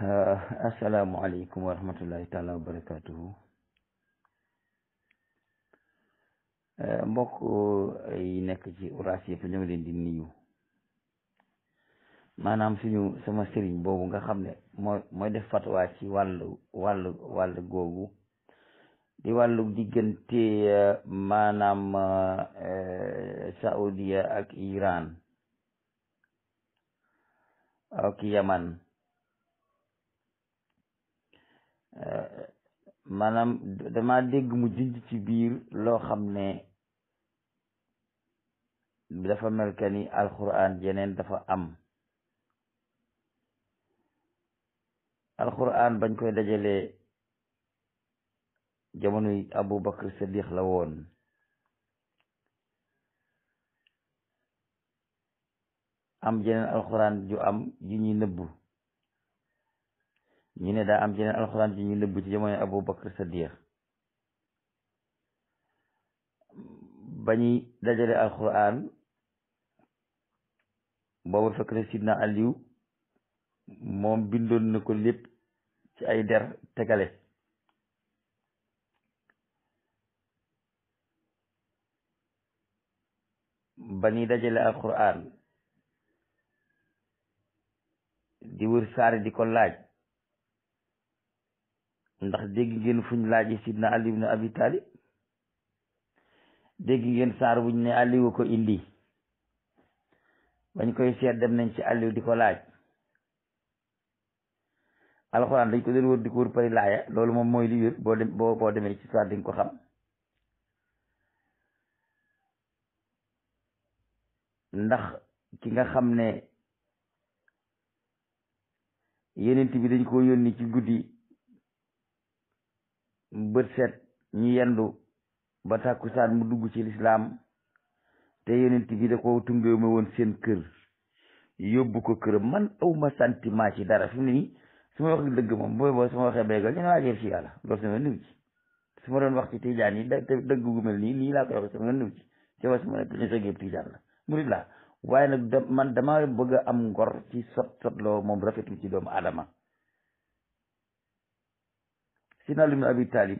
Asalaamualeykum wa rahmatullahi taala wa barakatuhu. Mbokk yi nekk ci Uras yëpp ñoo ngi leen di nuyu. maanaam sama sëriñ boobu nga xam ne mooy def fatwa ci wàllu googu di wàllu diggante maanaam Saudiya ak Iran ak Yaman. maanaam dama dégg mu junj ci biir loo xam ne dafa mel ka ni alquran jeneen dafa am. alquran bañ koy dajalee jamonoy Abu Bakr Sadiq la woon. am jeneen alquran ju am ju ñuy nëbbu. ñu ne daa am jeneen alxuraan ji ñu nëbb ci jamono Abu Bakr Sadiq ba ñuy dajale alxuraan boobu fekk na Sidna Aliou moom bindoon na ko lépp ci ay der tegale. ba ñuy dajale alxuraan di wër saari di ko laaj. ndax dégg ngeen fuñ laaji Sidna Ali ibn Abi Talib dégg ngeen saar buñ ne Aliou ko indi bañ koy seet dem nañ ci Aliou di ko laaj. alxuraan dañ ko doon wër di ko wër pari laaya loolu moom mooy li wér boo demee ci saar di nga ko xam. ndax ki nga xam ne yenent bi dañ ko yónni ci guddi bët set ñu yendu ba tàkkusaan mu dugg ci lislaam te yonent bi da ko tungeew ma woon seen kër yóbbu ko këram. man awma sentiment ci dara fi mu ne nii su ma wax dëgg moom boo su ma waxee béykat ñu ne waajee ci yàlla loolu sama niw ci. su ma doon wax ci tijaan yi dëgg gu mel nii laa koy wax sama niw ci ci wa su ma nekk ñu sa géeb tijaan la murid laa waaye nag man dama bëgg a am ngor ci sotloo moom rafetul ci doomu aadama. Sidna Ali ibn Abi Talib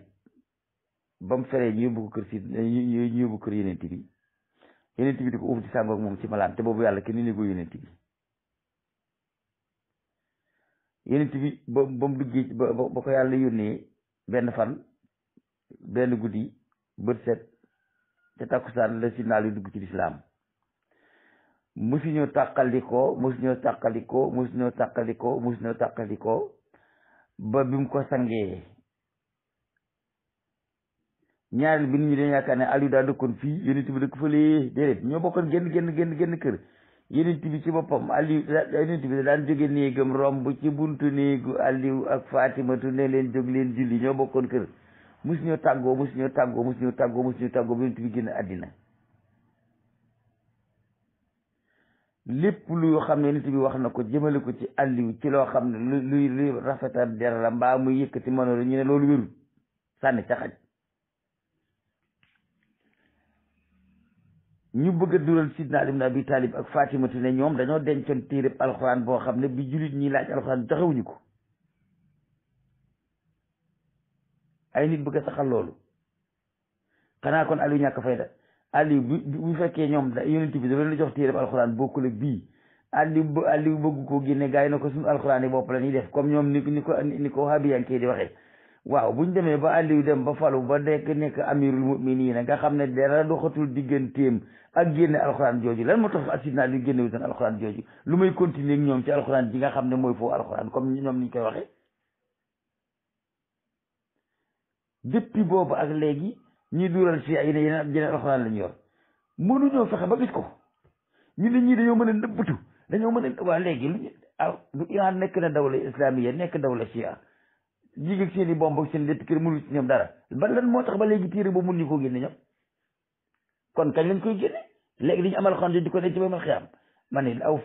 ba mu feree ñu yóbbu ko kër ñu yóbbu kër yenent bi di ko uuf di sàngoog moom ci malaan te boobu yàlla kenn ni ko yenent bi ba mu duggee ba ko yàlla yónnee benn fan benn guddi bët set te takkusaan la Sidna Ali dugg ci lislaam. musuñoo tàqalikoo ba bi mu ko sangee ñaareel bi nit ñi dañu yaakaar ne Aliou daa dëkkoon fii yonent bi dëkk fële déedéet ñoo bokkoon génn kër. yonent bi ci boppam yonent bi daan jóge néegam romb ci buntu néegu Aliou ak Fatimatu ne leen jóg leen julli ñoo bokkoon kër. musuñoo tàggoo ba yonent bi génn àddina. lépp lu xam ne yonent bi wax na ko jëmale ko ci Aliou ci loo xam ne luy rafetal der la mbaa muy yëkkati mënoon ñu ne loolu wérul sànni ca xaj. ñu bëgg a dural Sidna Ali ibn Abi Talib ak Fatimatu ne ñoom dañoo dencoon téereb alxuraan boo xam ne bi jullit ñi laaj alxuraan joxewuñu ko. ay nit bëgg a saxal loolu xanaa kon Aliou ñàkk fayda. Aliou bu fekkee ñoom yonent bi da leen jox téereb alxuraan bokkul ak bii Aliou bëgg koo génne gaa yi na ko suñu alxuraan yi bopp la ñuy def comme ñoom ni ko wahabiyanke di waxee. waaw buñ demee ba Aliou dem ba falu ba nekk amirul mu'minin nga xam ne dara doxatul digganteem ak génne alxuraan jooju lan moo tax ak Sidna Aliou génne wutoon alxuraan jooju lu may continuer ak ñoom ci alxuraan ji nga xam ne mooy foofu alxuraan comme ñoom niñ koy waxee. depuis boobu ak léegi ñi dural si ay ne yeneen alxuraan lañu yor mënuñoo fexe ba gis ko. ñu ne ñii dañoo mën a nëbbatu waa léegi lu Iran nekk na dawla islamiya nekk dawla chia jigéen seen i bomb ak seen lépp kër mënul ci ñoom dara ba lan moo tax ba léegi téere boobu mun ñu koo génne ñoom kon kañ lañ koy génne léegi dañu amal xam di ko denc ba ma xiyam ma ne aw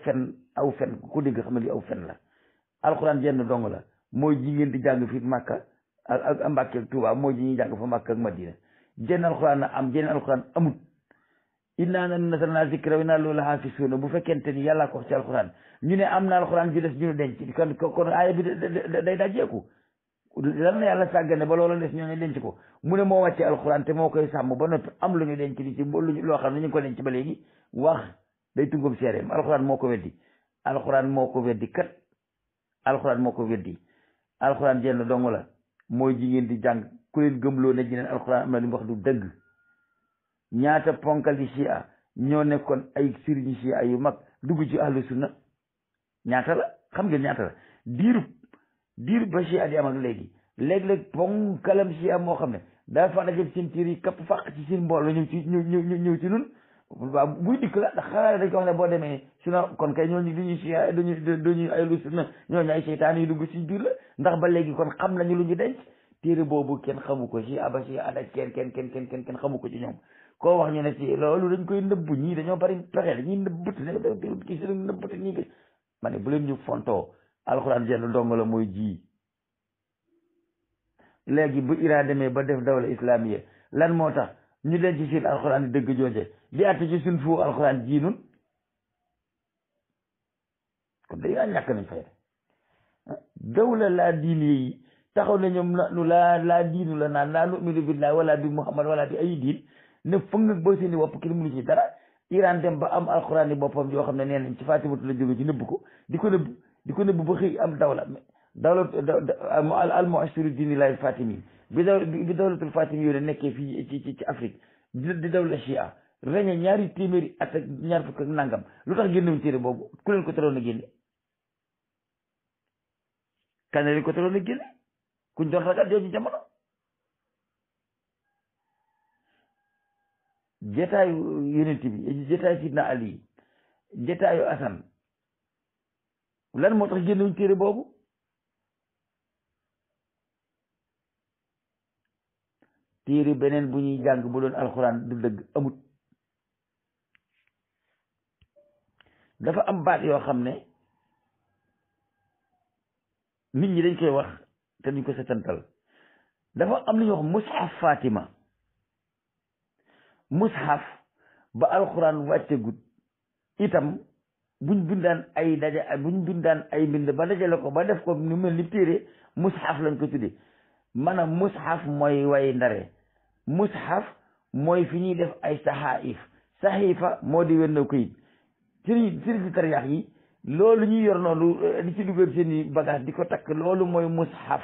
fen ku dégg xam ne li aw fen la. alxuraan jenn dong la mooy ji ngeen di jàng fii Makka ak Mbàkke ak Tuubaa mooy ji ñuy jàng fa Makka ak Madina jenn alxuraan na am jenn alxuraan amut. innaa nahnu nazzalnaa zikra wa innaa lahu lahaafizuun bu fekkente ni yàllaa ko wax ci alxuraan ñu ne am na alxuraan ju des ñu denc kon aaya bi day dajjeeku lan na yàlla sàggane ba loola des ñoo ñu denc ko mu ne moo wàcce alxuraan te moo koy sàmm ba noppi am lu ñu denc di ci loo xam ne ñu ngi ko denc ba léegi wax day tungam seereem alxuraan moo ko weddi alxuraan moo ko weddi kat alxuraan moo ko weddi alxuraan jenn dong la mooy jigéen di jàng ku leen gëmloo ne jineen alxuraan am na li mu wax du dëgg ñaata ponkal yi chia ñoo nekkoon ay sëriñ chia yu mag dugg ci ahlu sunna ñaata la xam ngeen ñaata la diiru ba chia di am ak léegi léeg-léeg ponkalam chia moo xam ne daa fa dajal seen tiir yi kapp fàq ci seen mbooloo ñëw ci nun waaw buy dikk la ndax xanaa dañ ko wax ne boo demee sinon kon kay ñooñu duñu chia duñu ay lu sunna ñooñu ay seytaan yu dugg ci biir la ndax ba léegi kon xam nañu lu ñu denc téere boobu kenn xamu ko chia ba chia adaj kenn xamu ko ci ñoom koo wax ñu ne ci loolu dañ koy nëbbu ñii dañoo bari pexe dañuy nëbbut ne kii si nëbbut ñii ma ne bu leen ñu fontoo alxuraan jenn dong la mooy ji léegi bu Iran demee ba def dawla islamiya lan moo tax ñu denc ci seen alxuraan yi dëgg jooje di àtte ci suñ fu alxuraan ji nun kon day ñàkk nañ fay dawla laa diine yi taxaw ne ñoom nu laa diinu la naan laa nu'minu billahi wala bi muhammad wala bi ay diin ne fëng boo seeni wopp ki mënu ci dara Iran dem ba am alxuraan yi boppam yoo xam ne nee nañ ci Fatimatu la jóge ci nëbb ko di ko nëbb ba xëy am dawla al mu'assiru diini lay fatimi bi dawlatul fatimi yooyu nekkee fii ci Afrique di dawla chia reñe ñaari téeméeri at ak ñaar fukk ak nangam lu tax génnewuñ téere boobu ku leen ko teroon a génne kan leen ko teroon a génne kuñ doon ragal jooju jamono jetaayu yonent bi jetaayu sidna Ali jetaayu Asan lan moo tax génnewuñ téere boobu téere beneen bu ñuy jàng bu doon alxuraan du dëgg amut dafa am baat yoo xam ne nit ñi dañ koy wax te duñ ko setantal dafa am lu ñuy wax mushaf Fatima mushaf ba alxuraan wàccegut itam buñ bindaan ay mbind ba dajale ko ba def ko nu mel ni téere mushaf lañ ko tuddee maanaam mushaf mooy way ndare mushaf mooy fi ñuy def ay saxaif saxiifa moo di wenn koyit sëriñ tariyaax yi loolu ñuy yor noonu di ci dugal seeni bagage di ko takk loolu mooy mushaf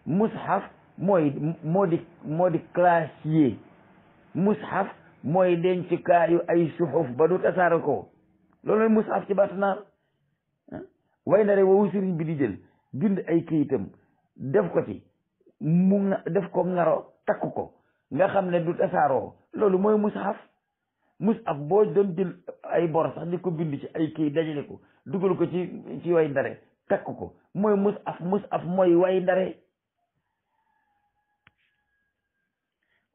moo di classier mushaf mooy dencukaayu ay suxuf ba du tasaare ko loolu mooy mushaf ci baatu naar way ndare woowu sëriñ bi di jël bind ay këyitam def ko ci def ko ngaro takk ko nga xam ne du tasaaroo loolu mooy mushaf boo doon jël ay bor sax di ko bind ci ay kii dajale ko dugal ko ci way ndare takk ko mooy mushaf mooy way ndare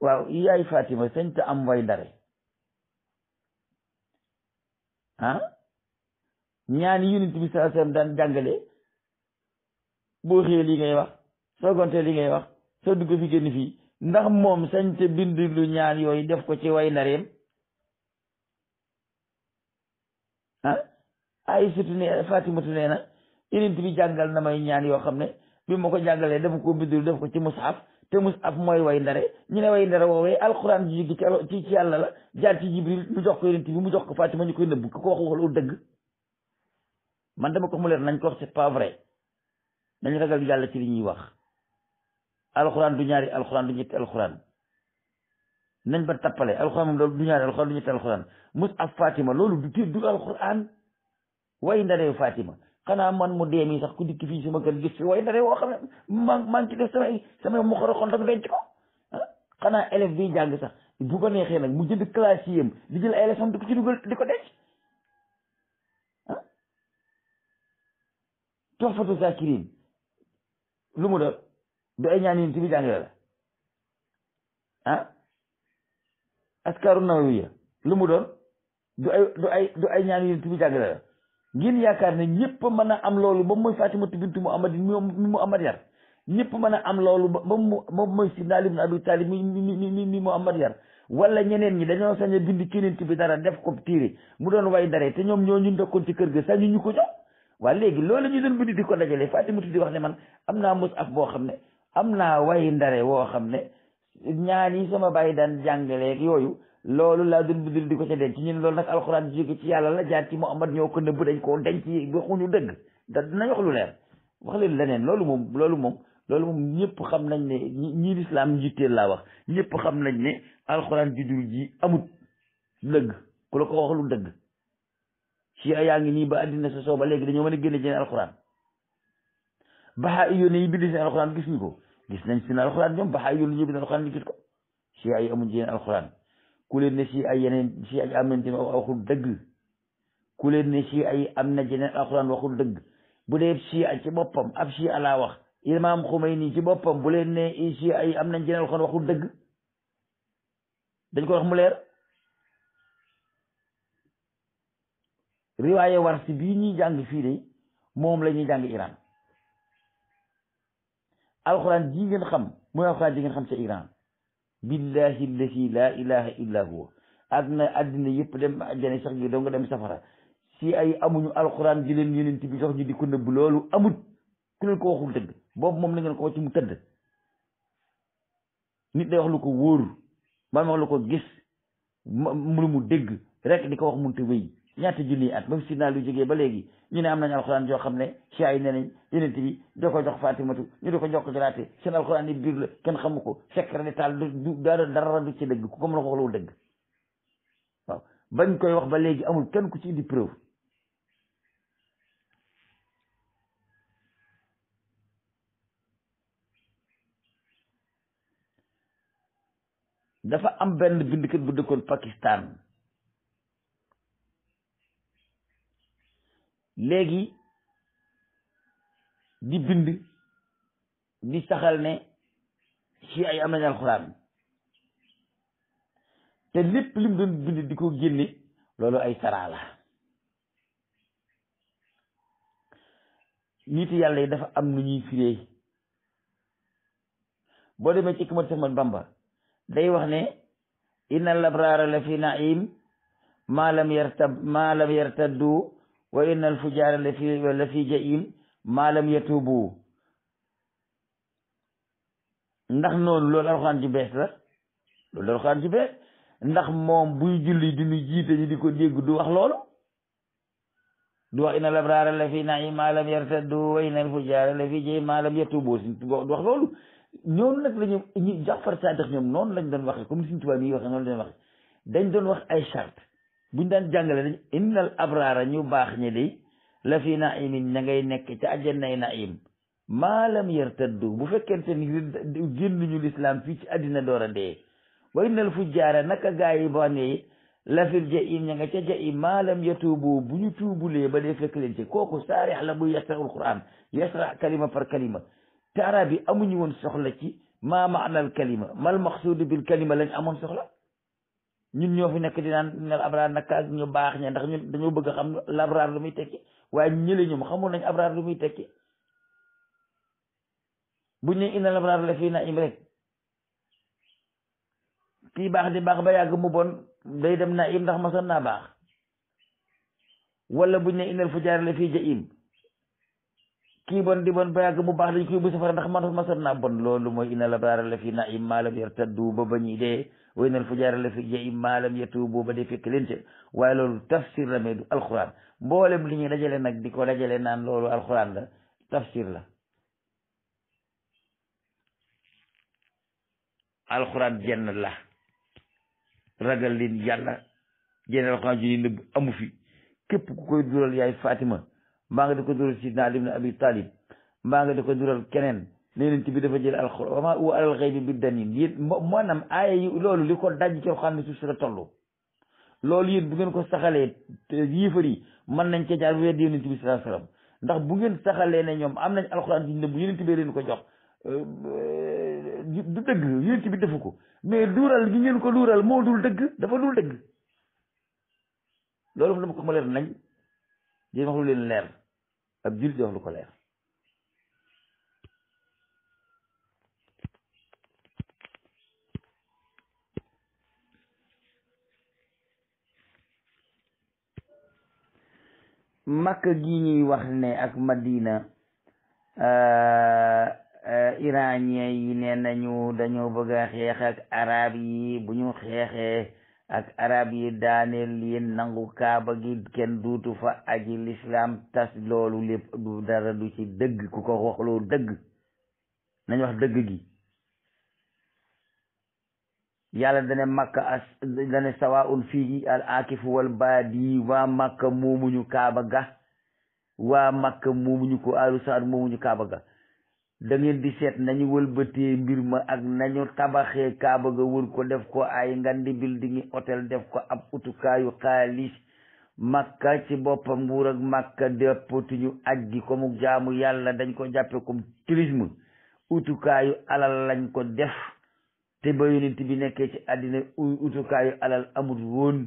waaw yaay Fatima sañ ta am way ndare ñaani yonent bi sallallahu alayhi wasallam daan jàngale boo xëyee li ngay wax soo gontee li ngay wax soo dugg fi génn fii ndax moom sañ te bind lu ñaan yooyu def ko ci way ndareem ay surtout ne Fatimatu nee na yonent bi jàngal na may ñaan yoo xam ne bi ma ko jàngalee dama ko bindul def ko ci mushaf te mushaf mooy way ndare ñu ne way ndare woowee alxuraan ji jóge ci yàlla la jaar ci Jibril mu jox ko yonent bi mu jox ko Fatima ñu koy nëbb ku ko waxul dëgg man dama ko mu leer nañ ko wax c'est pas vrai nañ ragal yàlla ci li ñuy wax alxuraan du ñaari alxuraan du ñetti alxuraan nañ ba tappale alxuraan moom loolu du ñaari alxuraan du ñetti alxuraan mushaf Fatima loolu du alxuraan way ndare Fatima xanaa man mu dee mi sax ku dikk fii sama kër gis fi way ndare woo xam ne maa ngi ci def samay mu xoro xon tam denc ko xanaa élève bi jàng sax bu ko neexee nag mu jënd classe yam di jël ay leçon di ko ci dugal di ko denc Tuhfatu Zakirin lu mu doon du ay ñaan yin ti bi jàngale la askaru nawawiya lu mu doon du ay ñaan yin ti bi jàngale la ngeen yaakaar ne ñëpp mën a am loolu ba mooy Fatimatu bintu Muhammadin mi Muhammad yar ñëpp mën a am loolu ba mooy Sidna Ali ibn Abi Talib mi Muhammad yar wala ñeneen ñi dañoo sañ a bind ci bi dara def ko tiire mu doon way dare te ñoom ñoo ñu ndokkoon ci kër ga sañu ñu ko jox waa léegi loolu ñu doon bind di ko dajale Fatimatu di wax ne man am naa mus af boo xam ne am naa way ndare woo xam ne ñaan yi sama bàyyi daan jàngaleeg yooyu loolu laa doon bind di ko ca denc ñun loolu nag alxuraan jóge ci yàlla la jaar ci Muhammad ñoo ko nëbb dañ koo denc waxuñu dëgg da dinañ wax lu leer wax leen leneen loolu moom ñëpp xam nañ ne ñii lislaam njitteel laa wax ñëpp xam nañ ne alxuraan ji dul ji amut dëgg ku la ko wax lu dëgg ci yaa ngi nii ba àddina sa soo ba léegi dañoo mën a génne jeen alxuraan baxaa yoon yi bind seen alxuraan gis ñu ko gis nañ seen alxuraan ñoom baxaa yoon ñu bind alxuraan ñu gis ko ci ay amuñ jeen alxuraan ku leen ne ci ay yeneen ci ay am nañ ci waxul dëgg ku leen ne ci ay am na jeneen alxuraan waxul dëgg bu dee ci ci boppam ab ci laa wax Imaam Xumayni ci boppam bu leen ne ci ay am nañ jeneen alxuraan waxul dëgg dañ ko wax mu leer riwaaye Warsi bii ñuy jàng fii de moom la ñuy jàng Iran alxuraan ji ngeen xam mooy alxuraan ji ngeen xam ca Iran billahi allati la ilaha illa huwa adna addina yëpp dem àjjana sax gi doo nga dem safara ci ay amuñu alxuraan ji leen yonent bi sax ñu di ko nëbb loolu amut ku leen ko waxul dëgg boobu moom la ngeen ko wax ci mu tëdd nit day wax lu ko wóor ba wax lu ko gis mu dégg rek di ko wax munte wéy ñaata junniy at même si naa lu jógee ba léegi ñu ne am nañ alxuraan yoo xam ne ci ay nee nañ yonent bi da ko jox Fatimatu ñu di ko jox ko jëlaate seen alxuraan yi biir la kenn xamu ko secret de taal du dara du ci dëgg ku ko mën a wax loolu dëgg waaw bañ koy wax ba léegi amul kenn ku ci indi preuve dafa am benn bindkat bu dëkkoon Pakistan léegi di bind di saxal ne ci ay am nañ alxuraan te lépp lim doon bind di ko génne loolu ay saraa la nit yàlla yi dafa am nu ñuy firee boo demee ci Ahmadu Ahmad Bamba day wax ne inna labraara la fi naim ma lam yartaddu wa inna alfujaara la fi jaim ma lam yatubu ndax noonu loolu alxuraan ju bees la loolu alxuraan ju bees ndax moom buy julli di ñu jiite ñu di ko dégg du wax loolu du wax inna labraara la fi naim ma lam yartaddu wa inna alfujaara la fi jaim ma lam yatubu du wax loolu ñoonu nag lañu ñu Jaafar Saadiq ñoom noonu lañ doon waxe comme Sëriñ Tuubaa mi waxe noonu lañ doon waxe dañ doon wax ay charte buñ daan jàngale dañ innal abraara ñu baax ñi de la fi naimin ña ngay nekk ca àjjanay naim maalam yartaddu bu fekkente ni génnuñu lislaam fii ci àddina door a dee wa innal fujjaara naka gaa yi ba ne la fil jaim ña nga ca jaim maalam yatuubu bu ñu tuubulee ba dee fekk leen ci kooku saarix la buy yasraul quran yasra kalima par kalima te arab yi amuñu woon soxla ci maa maanal kalima mal maqsuudu bil kalima lañ amoon soxla ñun ñoo fi nekk di naan nel abraar naka ak ñu baax ñe ndax ñun dañoo bëgg a xam labraar lu muy tekki waaye ñële ñoom xamul nañ abraar lu muy tekki buñ ne inna labraar la fii naim rek kii baax di baax ba yàgg mu bon day dem naim ndax masoon naa baax wala buñ ne innal fujaar la fii jaim kii bon di bon ba yàgg mu baax dañ koy bu safara ndax man masoon naa bon loolu mooy inna labraar la fii naim maalam yartaddu ba bañuy dee wa innal fujaara la fi jaim maalam yatuubu ba dee fekk leen ca waaye loolu tafsir la mais du alxuraan mboolem li ñuy dajale nag di ko dajale naan loolu alxuraan la tafsir la alxuraan jenn la ragal leen yàlla jenn alxuraan ju ñuy nëbb amu fi képp ku koy dural yaay Fatima mbaa nga di ko dural Sidna Ali ibn Abi Talib mbaa nga di ko dural keneen Yonent bi dafa jël alxuraan wa maa huwa alal ghaybi bi daniin yéen maanaam aaya yi loolu li ko daj ci xam ne suuf si la toll loolu yéen bu ngeen ko saxalee yéefar yi mën nañ ca jaar weddi Yonent bi sallallahu alayhi wasallam ndax bu ngeen saxalee ne ñoom am nañ alxuraan ji nëbb Yonent bi leen ko jox du dëgg Yonent bi defu ko mais duural gi ngeen ko duural moo dul dëgg dafa dul dëgg loolu dama ko ma leer nañ di wax lu leen leer ab jul di wax lu ko leer Makka gi ñuy wax ne ak Madina iranien yi ne nañu dañoo bëgg a xeex ak arab yi, bu ñu xeexee ak arab yi daaneel yéen nangu kaaba gi kenn duutu fa aji l'islam tas. loolu lépp du dara du ci dëgg. ku ko wax loolu dëgg nañ wax dëgg gi. yàlla dane makka dane sawaun fii al akifu wal baadi. waa makka moomuñu kaaba ga, waa makka moomuñu ko, alu saad moomuñu kaaba ga. da ngeen di seet nañu wëlbatee mbir ma ak nañu tabaxee kaaba ga wër ko def ko ay ngandi building hôtel, def ko ab utukaayu xaalis. makka ci boppam nguur ak makka dëppatuñu aj gi comme jaamu yàlla, dañ ko jàppe comme tourisme, utukaayu alal lañ ko def. te ba yonent bi nekkee ci àddina utukaayu alal amul woon.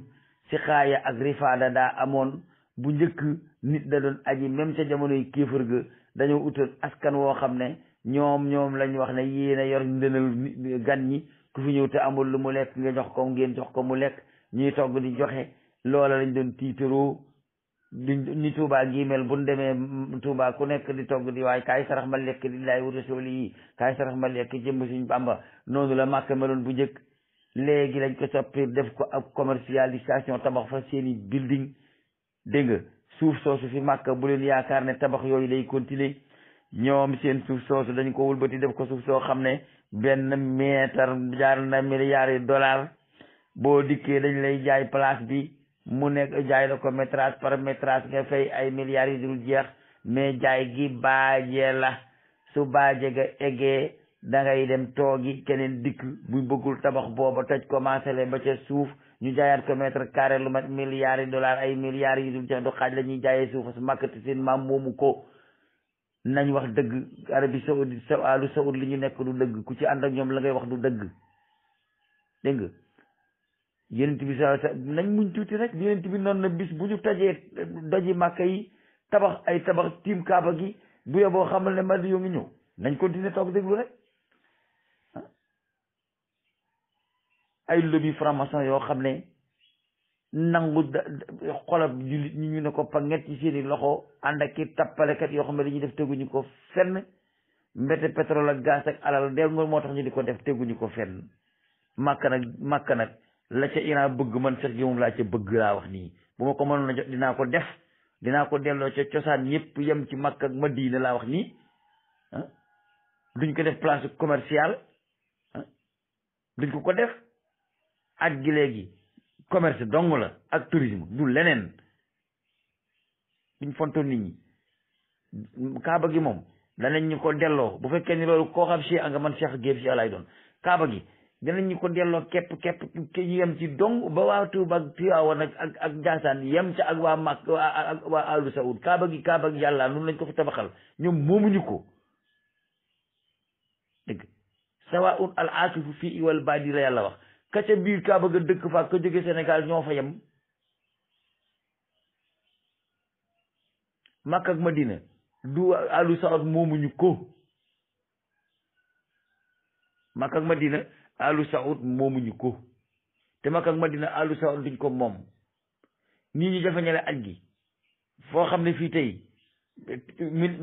si xaaya ak rifaada daa amoon. bu njëkk nit da doon aji même ca jamonoy kéefër ga dañoo utal askan woo xam ne ñoom lañ wax ne yéen a yor ndënal gan ñi, ku fi ñëw te amul lu mu lekk nga jox ko, ngeen jox ko mu lekk, ñuy togg di joxe. loola lañ doon tiitaroo. ni Tuubaa gi mel bu ñu demee Tuubaa ku nekk di togg di waaye kaay sarax ma lekk di laay wa rasuuli yi, kaay sarax ma lekk jëmm suñ Bàmba. noonu la Màkka meloon bu njëkk. léegi lañ ko soppi def ko ab commercialisation, tabax fa seeni building. dégg nga suuf soosu fi Màkka bu leen yaakaar ne tabax yooyu day continuer. ñoom seen suuf soosu dañ ko wëlbati def ko suuf soo xam ne benn mètre jaar na milliards de dollars. boo dikkee dañ lay jaay place bi mu nekk jaay la ko métrage par métrage nga fay ay milliards yi dul jeex. mais jaay gi baaje la. su baaje ga eggee da ngay dem toogi keneen dikk bu bëggul tabax booba toj commencé le ba ca suuf ñu jaayaat ko mètre carré lu mat milliards yi dollars, ay milliards yi dul jeex du xaaj la ñuy jaayee suufa su màkkati seen maam moomu ko. nañ wax dëgg. Arabie Saoudite alu Saoud li ñu nekk du dëgg. ku ci ànd ak ñoom la ngay wax du dëgg. dégg nga yonent bi nañ muñ tuuti rek. yonent bi noonu na bis bu ñu tojee doji màkka yi tabax ay tabax tiim kaaba gi bu yeboo xamal ne madi yoo ngi ñëw. nañ continuer toog déglu rek. ay lobby franc-maçon yoo xam ne nangu xolab jullit ñi ñu ne ko panget ci seeni loxo, ànd ak ki tappalekat yoo xam ne dañuy def teguñu ko fenn. mbete pétrole ak gaz ak alal dégg nga moo tax ñu di ko def teguñu ko fenn. màkk nag la ca Iran bëgg man sax gi moom laa ca bëgg laa wax nii. bu ma ko mënoon a jot dinaa ko def, dinaa ko delloo ca cosaan ñëpp yem ci Makka ak Madina laa wax nii. duñ ko def place commerciale. duñ ko def. aj gi léegi commerce dong la ak tourisme du leneen. duñ fontoon nit ñi. kaaba gi moom danañ ñu ko delloo bu fekkee ni loolu koo xam si nga man Cheikh Guèye si lay doon. kaaba gi danañ ñu ko delloo képp ñu yem ci dong ba waa Tuuba ak Tiwaawan ak Njaasaan yem ca ak waa Makk ak waa Alu Saoud. kaaba gi yàlla noonu lañ ko fi tabaxal ñoom moomuñu ko. dégg sawaun al akifu fii wal baadi la yàlla wax. ka ca biir kaaba ga dëkk fa ka jóge Sénégal ñoo fa yem. Makka ak Madina du Alu Saoud moomuñu ko. Makka ak Madina Alu Saoud moomuñu ko. te Makka ak Madina Alu Saoud duñ ko moom. nii ñu jafe ñale aj gi foo xam ne fii tey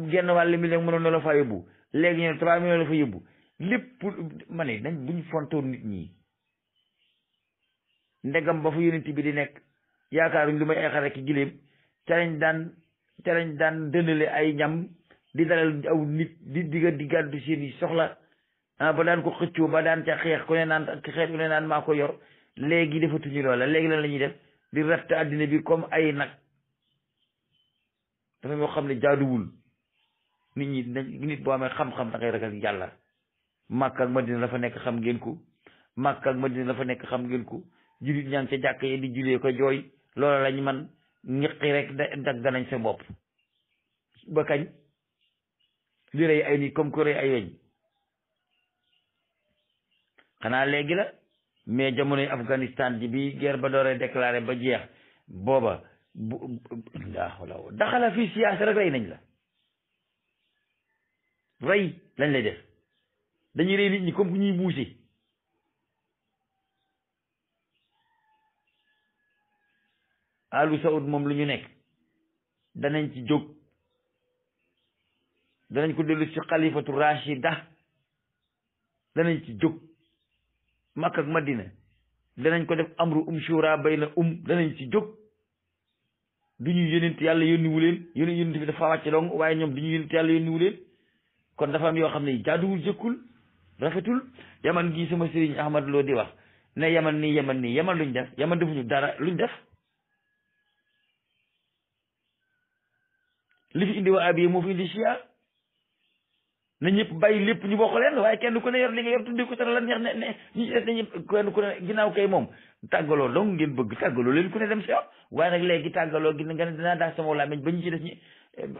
genn wàll million mënoon na la fa yóbbu léegi ñu ne 3 millions la fa yóbbu lépp ma ne nañ buñ fontoon nit ñi. ndegam ba fa yonent bi di nekk yaakaaruñ lu may ay xar ak giléem ca lañ daan dënale ay ñam di dalal aw nit di gàddu seen i soxla ba daan ko xëccoo ba daan ca xeex ku ne naan maa ko yor. léegi defatuñu loola. léegi lan la ñuy def di ratt àddina bi comme ay nag. dafa yoo xam ne jaaduwul. nit boo amee xam-xam da ngay ragal yàlla. Makka ak Madina la fa nekk xam ngeen ko. Makka ak Madina la fa nekk xam ngeen ko. jullit ñaa ngi ca jàkk yi di julee ko jooy loola lañ man ñiqi rek dagg nañ sa bopp. ba kañ di rey ay nit comme ko rey ay weñ. xanaa léegi la mais jamonoy Afghanistan ji bi guerre ba dooree déclaré ba jeex booba daxala fii siyaasa rek rey nañ la. rey lañ lay def dañuy rey nit ñi comme ku ñuy buuse. Alu Saoud moom lu ñu nekk danañ ci jóg, danañ ko dellu ci xalifatu rashida, danañ ci jóg. Makka ak Madina danañ ko def amru shura bayna danañ ci jóg. du ñu yónent yàlla yónniwu leen, yónent bi dafa wàcc dong, waaye ñoom du ñu yónent yàlla yónniwu leen. kon dafa am yoo xam ne jaaduwul, jëkkul, rafetul. yaman gii sama sëriñ Ahmad Lo di wax ne yaman nii yaman luñ def, yaman defuñu dara. luñ def li fi indi waa abiye moo fi indi chia. na ñëpp bàyyi lépp ñu bokk leen, waaye kenn ku ne yor li nga yor tuddee ko tara la neex ne ñu ci des kenn ku ne ginnaaw kay moom tàggaloo donc ngeen bëgg tàggaloo leen ku ne dem si yoon. waaye nag léegi tàggaloo gi nga ne dinaa daal sama làmmiñ ba ñu ci des ñi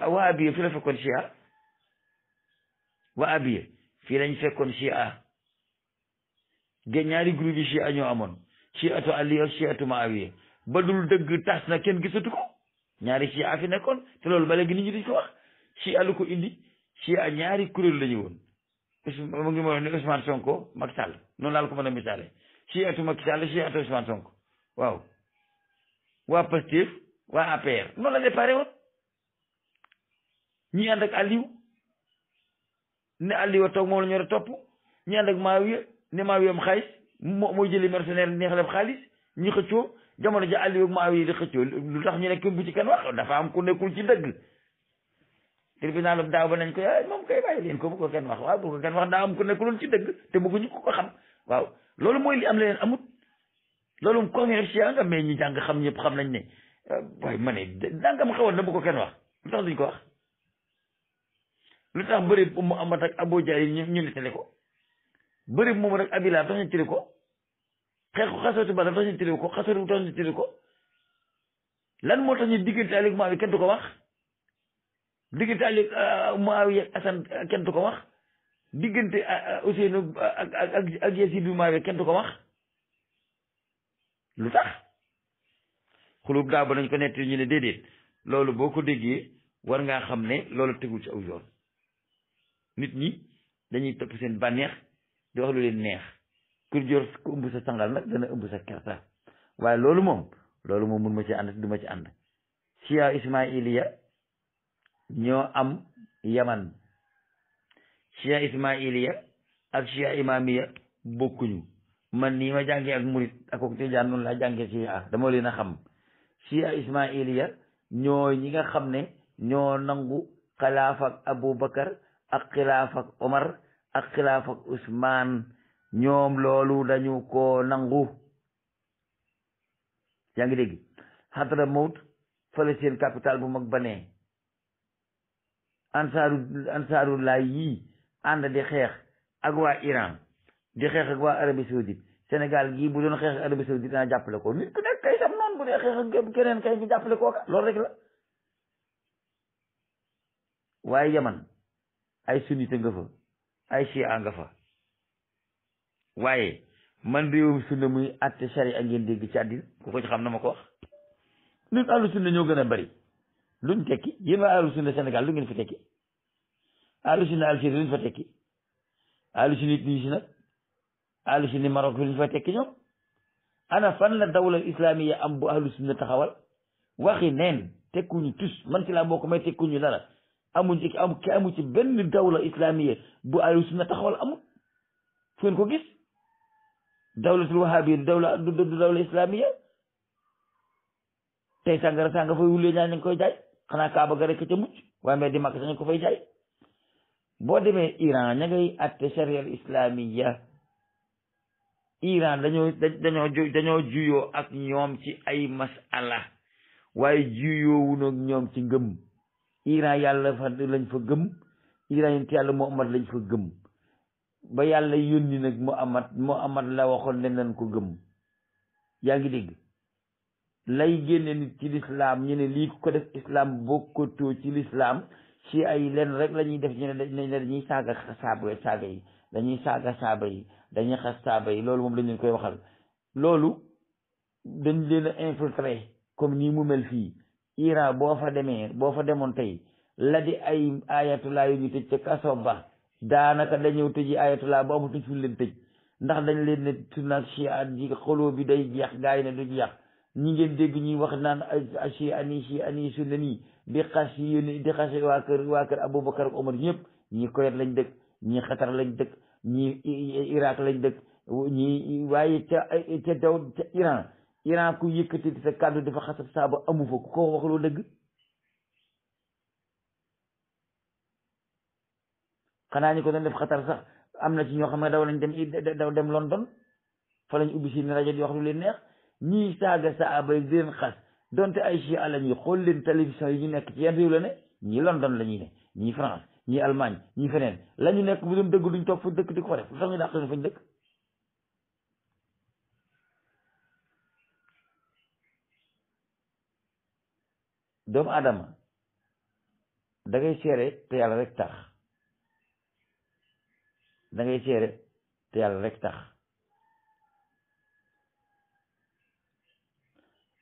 waa abiye fi la fekkoon chia. waa abiye fii lañ fekkoon chia. ñaari groupe yi chia ñoo amoon, chiatu Ali ak chiatu Muawiya. ba dul dëgg tas na kenn gisatu ko, ñaari chia fi nekkoon te loolu ba léegi nit ñi duñ ko wax. chia lu ko indi, chia ñaari kuréel la ñu woon. mu ngi ma ne Ousmane Sonko Macky Sall noonu laa la ko mën a misaale. chiatu Macky Sall, chiatu Ousmane Sonko, waaw. waa Pastef, waa APR noonu la déparé woon. ñi ànd ak Aliou ne Aliou toog moom la ñu war a topp, ñi ànd ak Muawiya ne Muawiya am xaalis mooy jëli mercenaire neexaleb xaalis. ñu xëccoo jamono ja Aliou ak Muawiya di xëccoo lu tax ñu nekk bu ci kenn wax, dafa am ku nekkul ci dëgg. tribunal daaw ba nañ ko moom kay bàyyi leen ko bu ko kenn wax, waaw bu ko kenn wax daa am ku nekkuloon ci dëgg te bëgguñu ko xam. waaw loolu mooy li am leneen amut. loolu mu conférence si nga mais ñi jàng xam ñëpp xam nañ ne waaye ma ne dangam xewoon na bu ko kenn wax. lu tax duñ ko wax? lu tax bëri mu amat ak Abu Jahl ñu nettali ko? bëri moom rek Abila tax ñu tëri ko, xeex ko xasatu Badar tax ñu tëri ko, xasatu tax ñu tëri ko. lan moo tax ñu diggante Ali Muawiya kenn du ko wax? diggante Ali Muawiya ak Asan kenn du ko wax? diggante Ousseynou ak Yazid bi Muawiya kenn du ko wax? lu tax? xulub daaw ba nañ ko nett ñu ne déedéet loolu boo ko déggee war ngaa xam ne loolu tegul ci aw yoon. nit ñi dañuy topp seen bànneex di wax lu leen neex. ku jor ku ëmb sa sangal nag dana ëmb sa kerta. waaye loolu moom mun ma ci ànd du ma ci ànd. Chia Ismailiya ñoo am Yaman. Chia Ismailiya ak Chia Imamiya bokkuñu. man nii ma jàngee ak murit ak ak tijaan noonu laa jàngee Chia dama leen a xam. Chia Ismailiya ñoo ñi nga xam ne ñoo nangu xilaaf ak Aboubacar ak xilaaf ak Omar ak xilaaf ak Ousmane. ñoom loolu dañu ko nangu. yaa ngi dégg Hadramaut fële seen capital bu mag ba ne ansaarullah yii ànd di xeex ak waa Iran di xeex ak waa Arabie Saoudite. Sénégal gii bu doon xeex ak Arabie Saoudite dana jàppale ko. nit ku nekk kay sam noonu bu dee xeex ak keneen kay ñu jàppale kooka loolu rek la. waaye Yaman ay sunnite nga fa, ay chia nga fa. waaye man réewum sunna muy atte sharia ngeen dégg ci àddina ku ko ci xam na ma ko wax. ñun ahlu sunna ñoo gën a bari luñ tekki. yéen waa ahlu sunna Sénégal lu ngeen fi tekki? ahlu sunna Algérie luñ fa tekki? ahlu sunna Tunisie nag, ahlu sunna Maroc luñ fa tekki ñoom. ana fan la dawla islamiya am bu ahlu sunna taxawal? waxi neen tekkuñu tus. man ci laa bokk may tekkuñu dara. amuñ ci amu ci benn dawla islamiya bu ahlu sunna taxawal amul. fu ngeen ko gis? dawlatul wahabi du dawla islamiya. tey sàngara sànga fay wulee ñaa nañ koy jaay, xanaa kaaba ga rek ca mucc, waaye mais di màkk sañ ko fay jaay. boo demee Iran ña ngay atte sharia islamiya. Iran dañoo juyoo ak ñoom ci ay masala waaye juyoowu ak ñoom ci ngëm. Iran yàlla fa lañ fa gëm, Iran yonent yàlla Muhammad lañ fa gëm. ba yàlla yónni nag Muhammad la waxoon ne nañ ko gëm. yaa ngi dégg lay génne nit ci lislaam ñu ne lii ko def islam bokkatoo ci lislaam ci ay leen rek la ñuy def ñu ne dañuy saaga saaba yi dañuy saaga saaba yi dañuy xas saaba yi. loolu moom dañ leen koy waxal. loolu dañ leen a infiltré comme nii mu mel fii. Iran boo fa demoon tey la di ay ayatullah yu ñu tëj ca kaso ba daanaka dañoo tëji ayatullah ba amatuñ fu leen tëj ndax dañ leen ne sunna ak chia ji xoloo bi day jeex gaa yi ne du jeex. ñi ngeen dégg ñuy wax naan si ani sunna nii di xas yéen di xas waa kër Aboubacar ak Omar ñëpp ñii Koweït lañ dëkk ñii Qatar lañ dëkk ñii Irak lañ dëkk ñii waaye ca daw ca Iran ku yëkkati sa kàddu dafa xasab saaba amu fa ku ko waxloo dëgg. xanaa ñi ko doon def Qatar sax am na ci ñoo xam ne daw lañ dem London fa lañ ubbi si rajo di wax lu leen neex. ñii saaga saaba yi di leen xas donte ay chi àlam yi xool leen télévision yi ñu nekk ci yenn réew la ne ñii London la ñuy ne ñii France ñii Allemagne ñii feneen la ñu nekk bu doon dëgg duñ toog fa dëkk di ko def lu tax ñu dàq leen fañ dëkk. doomu aadama da ngay seere te yàlla rek tax da ngay seere te yàlla rek tax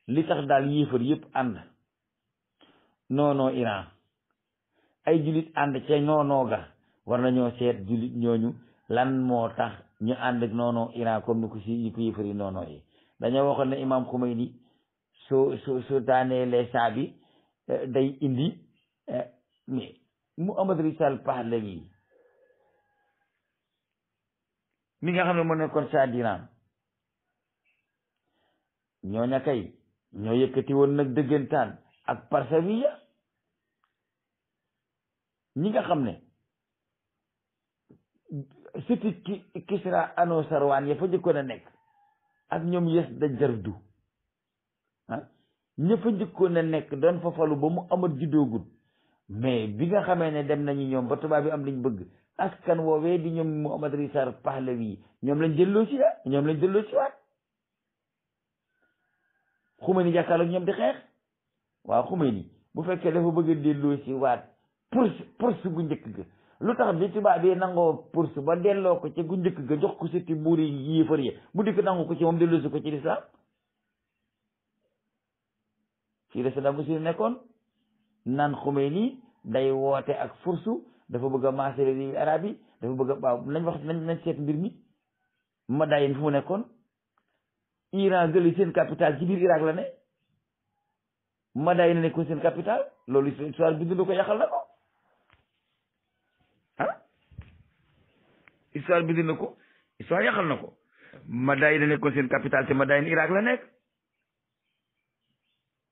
li tax daal yéefar yëpp ànd noonoo Iran ay jullit ànd ca noonoo ga war nañoo seet jullit ñooñu lan moo tax ñu ànd ak noonoo Iran comme ni ko si ñu ko yéefar yi noonoo yi dañoo waxoon ne Imam Khomeini soo daaneelee saa bi day indi mais Mohammad Rissa Pahlavi mi nga xam ne moo nekkoon saa d'Iran ñooña kay ñoo yëkkati woon nag dëggantaan ak Parsawiya ñi nga xam ne siti Kisra Anushirwan ya fa njëkkoon a nekk ak ñoom Yazdajirdu ña fa njëkkoon a nekk doon fa falu ba mu amat juddoogul mais bi nga xamee ne dem nañu ñoom ba tubaab bi am liñ bëgg askan woowee di ñoom Mohammad Rissa Pahlavi ñoom lañ delloo si waat Khomeini jàkkaarloog ñoom di xeex waaw Khomeini bu fekkee dafa bëgg a delloo si waat pourse gu njëkk ga lu tax bi tubaab bi nangoo pourse ba delloo ko ci gu njëkk ga jox ko sëti buuri yéefar yi mu dikk nangu ko ci moom delloo si ko ci lislaam fii la Saddam Hussein nekkoon naan Khomeini day woote ak fursu dafa bëgg a maasale réewi arab yi dafa bëgg a waaw nañ seet mbir mi Madayin fu mu nekkoon Iran gëli seen capital ci biir Irak la ne Madayin nekkoon seen capital loolu histoire bind na ko yàqal na ko histoire bind na ko histoire yàqal na ko Madayin nekkoon seen capital te Madayin Irak la nekk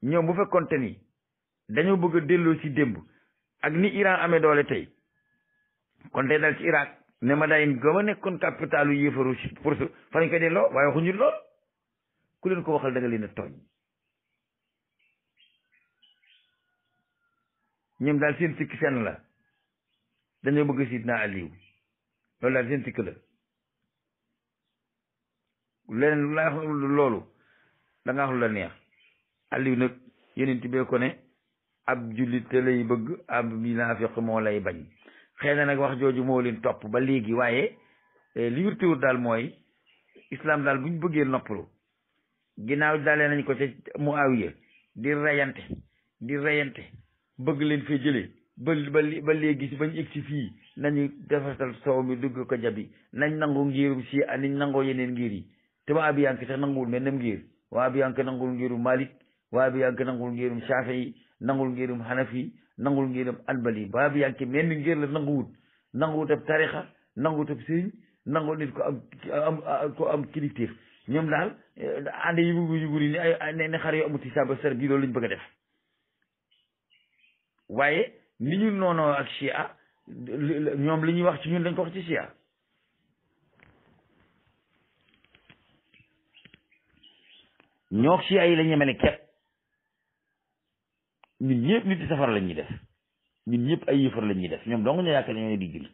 ñoom bu fekkoon te ni dañoo bëgg a delloo si démb ak ni Iran amee doole tey kon day dal ci Irak ne Madayin gëma nekkoon capitalu yéefaru pour fa lañ koy delloo waaye waxuñu lool ku leen ko waxal da nga leen a tooñ ñoom daal seen sikk seen la dañoo bëgg Sidna Aliou loolu daal seen sikk la leneen lu la loolu da nga wax lu la neex Aliou nag yeneen bee ko ne ab jullit te lay bëgg ab munaafiq moo lay bañ xëy na nag wax jooju moo leen topp ba léegi waaye li wér te wóor daal mooy islam daal bu ñu bëggee noppalu ginnaaw dalee nañ ko ca Muawiya di reyante bëgg leen fee jëlee ba léegi si bañ egg si fii nañu defatal soow mi dugg ko jabi nañ nangu ngirum si niñ nangoo yeneen ngir yi te waa bi yank sax nanguwul mel nem ngir waa bi yank nangul ngirum Malik waa bi yank nangul ngirum Shafi'i nangul ngirum Hanafi nangul ngirum Anbali waa bi yank menn ngir la nanguwut ab tarixa nanguwut ab sëriñ nangu nit ko am kilifteef ñoom daal ànd yugur yi ne xar yu amuti saba sar bii loolu lañ bëgg a def waaye ni ñu noonoo ak Chia ñoom li ñuy wax ci ñun dañ ko wax ci Chia ñoo Chia yi la ñemele kepp ñun ñëpp nit di safara la ñuy def ñun ñëpp ay yëfar la ñuy def ñoom dong ñu yaakaar ñoo di julli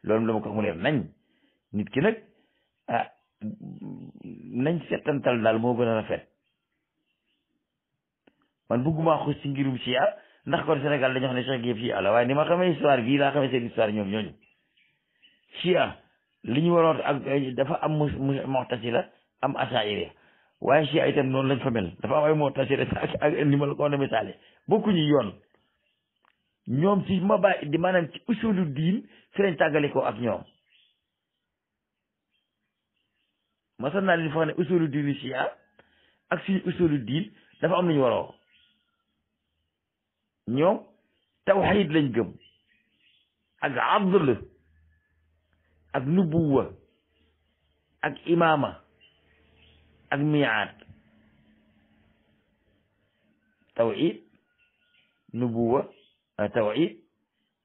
loolu dama ko wax mu leer nañ nit ki nag nañ settantal daal moo gën a rafet man bëgguma xus ci ngirum Chia ndax kon Sénégal dañoo xam ne Cheikh yëpp Chia la waaye ni ma xamee histoire bii laa xamee seen histoire ñoom ñooñu Chia li ñu waroon ak dafa am mu'tazila am asaa'ira waaye Chia itam noonu lañ fa mel dafa am ay mu'tazila ak ni ma la ko woon a misaale bokkuñu yoon ñoom ci di maanaam ci usulu diin fi lañ tàggale ko ak ñoom masal naa leen fa ne usulu diini Chia ak suñu usulu diin dafa am lu ñu waroo. ñoom tawxiid lañ gëm ak adl ak nubuwa ak imaama ak miyaat. tawxiid nubuwa tawxiid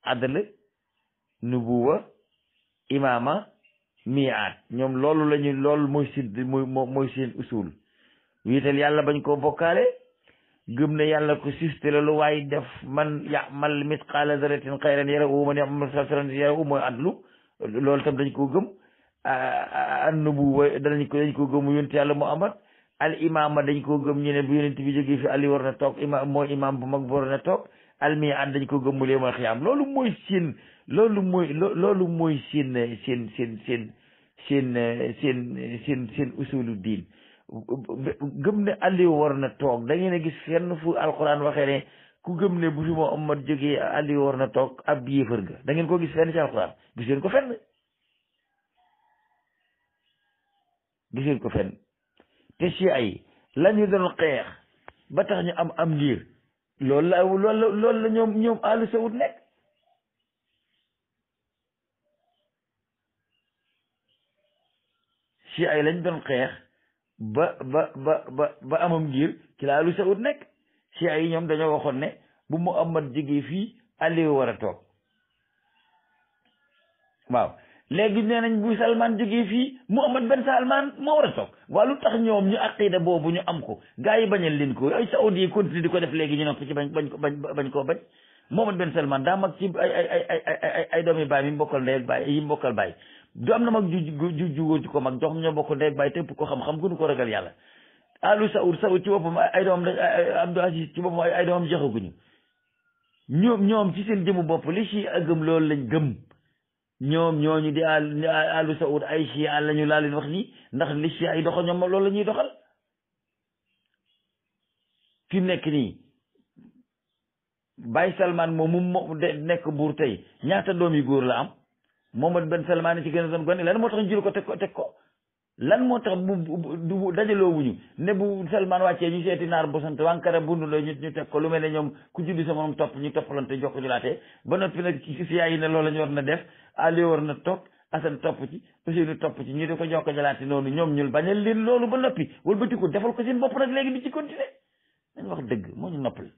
adl nubuwa imaama miyaat ñoom loolu lañu loolu mooy seen usul. wiital yàlla bañ koo bokkaale, gëm ne yàlla ko siste la lu waaye def man yamal misqaala daratin xayran yarahu man yamal misqaala daratin yarahu mooy adlu loolu tam dañ koo gëm. an nubuwa dañ ko gëm mu yonent yàlla Muhammad. al imaama dañ koo gëm ñu ne bu yonent bi jógee fi Ali war na toog mooy imaam bu mag bu war na toog. al miyaat dañ ko gëm mu lee mooy xiyaam. loolu mooy seen usulu diin. gëm ne Aliou war na toog da ngeen a gis fenn fu alquran waxee ne ku gëm ne bu fi Muhammad jógee Aliou war na toog ab yéefar ga da ngeen ko gis fenn ci alquran giseen ko fenn te si ay la ñu doon xeex ba tax ñu am ngir loolu la ñoom Ahlu Saoud nekk. si ay lañ doon xeex ba amam ngir ci la Ahlu Saoud nekk. si ay ñoom dañoo waxoon ne bu Muhammad jógee fii Aliou war a toog waaw léegi nee nañ bu Salman jógee fii Muhammad Ben Salman moo war a toog. waaw lu tax ñoom ñu aqida boobu ñu am ko gaa yi bañal leen ko ay saoudi yi continuer di ko def léegi ñu noppi ci bañ koo bañ. Muhammad Ben Salman daa mag ci ay doomi baay mi mbokkal ndey ak baay yi mbokkal baay du am na mag ju góor ci ko mag jox ñoo bokk ndey ak baay tépp ko xam-xam gënu ko ragal yàlla. Ahlu Saoud ci boppam ay doomam Abdou Aziz ci boppam ay doomam joxaguñu ñoom ci seen jëmu bopp li ci gëm loolu lañ gëm. ñoom ñooñu di Ahlu Saoud ay chia lañu laa leen wax nii ndax li chia ay doxal ñoom loolu la ñuy doxal. fi mu nekk nii Baye Salman moom mu nekk buur tey ñaata doom yu góor la am. Mohammed Ben Salman ci gën a doon gone lan moo tax ñu jël ko teg ko lan moo tax bu dajaloo wuñu ne bu Salman wàccee ñu seeti naar bosante wankara bundu la ñu teg ko lu mel ne ñoom ku juddu sa moom topp ñu toppalante jox ko julaatee ba noppi nag ci siyaa yi ne loolu la ñu war na def Aliou war na toog Assane topp ci Ousseynou topp ci ñu di ko jox ko jalaate noonu ñoom ñul bañal leen loolu ba noppi wala ba ko defal ko seen bopp nag léegi di ci continuer dañ wax dëgg moo ñu noppal